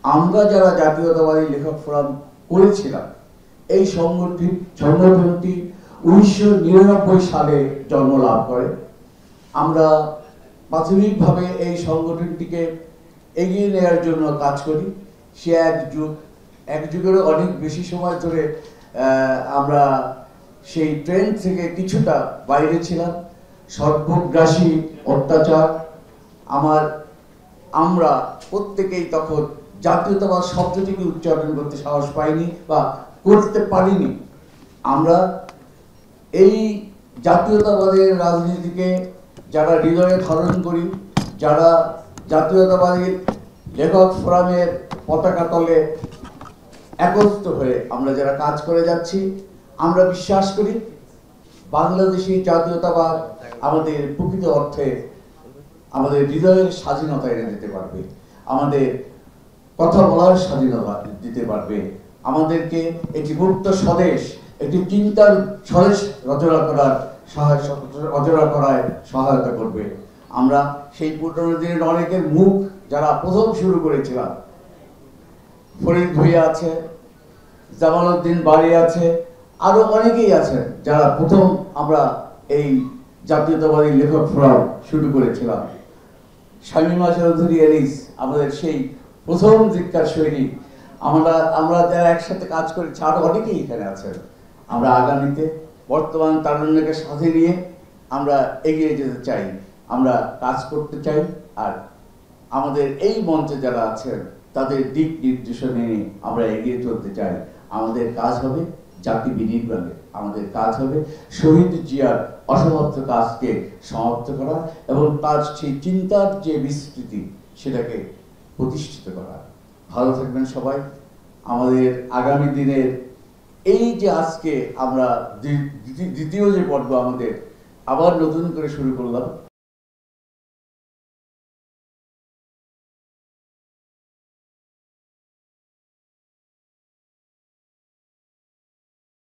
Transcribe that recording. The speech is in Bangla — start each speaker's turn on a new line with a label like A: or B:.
A: আমরা যারা জাতীয়তাবাদী লেখক ফোরাম করেছিলাম, এই সংগঠনটি 1999 সালে জন্ম লাভ করে। আমরা প্রাথমিকভাবে এই সংগঠনটিকে এগিয়ে নেওয়ার জন্য কাজ করি। সে এক যুগেরও অনেক বেশি সময় ধরে আমরা সেই ট্রেন্ড থেকে কিছুটা বাইরে ছিলাম। সর্বগ্রাসী অত্যাচার, আমরা প্রত্যেকেই তখন জাতীয়তাবাদ শব্দটিকে উচ্চারণ করতে সাহস পাইনি বা করতে পারিনি। আমরা এই জাতীয়তাবাদের রাজনীতিকে যারা হৃদয়ে ধারণ করি, যারা জাতীয়তাবাদী লেখক ফোরামের পতাকা তলে একত্র হয়ে আমরা যারা কাজ করে যাচ্ছি, আমরা বিশ্বাস করি বাংলাদেশি জাতীয়তাবাদ আমাদের প্রকৃত অর্থে আমাদের হৃদয়ের স্বাধীনতা এনে দিতে পারবে, আমাদের কথা বলার স্বাধীনতা দিতে পারবে, আমাদেরকে একটি মুক্ত স্বদেশ, একটি চিন্তার স্বদেশ রচনা করায় সহায়তা করবে। আমরা সেই পুরনো দিনের অনেকের মুখ যারা প্রথম শুরু করেছিলাম, ফরিদ ভূঁইয়া আছে, জামালউদ্দিন বাড়ি আছে, আরো অনেকেই আছেন যারা প্রথম আমরা এই জাতীয়তাবাদী লেখক ফোরাম শুরু করেছিলাম। শামীমা চৌধুরী এলিস আমাদের সেই প্রথম দিককার সৈনিক। আমরা যারা একসাথে কাজ করেছি আরো অনেকেই এখানে আছেন। আমরা আগামীতে বর্তমান তারুণ্যকে সাথে নিয়ে আমরা এগিয়ে যেতে চাই, আমরা কাজ করতে চাই। আর আমাদের এই মঞ্চে যারা আছেন তাদের দিক নির্দেশনা নিয়ে আমরা এগিয়ে চলতে চাই। আমাদের কাজ হবে জাতি বিনির্মাণে, আমাদের কাজ হবে শহীদ জিয়ার অসমাপ্ত কাজকে সমাপ্ত করা এবং তার সেই চিন্তার যে বিস্তৃতি সেটাকে প্রতিষ্ঠিত করা। ভালো থাকবেন সবাই। আমাদের আগামী দিনের এই যে আজকে আমরা দ্বিতীয় যে পর্ব আমাদের আবার নতুন করে শুরু করলাম,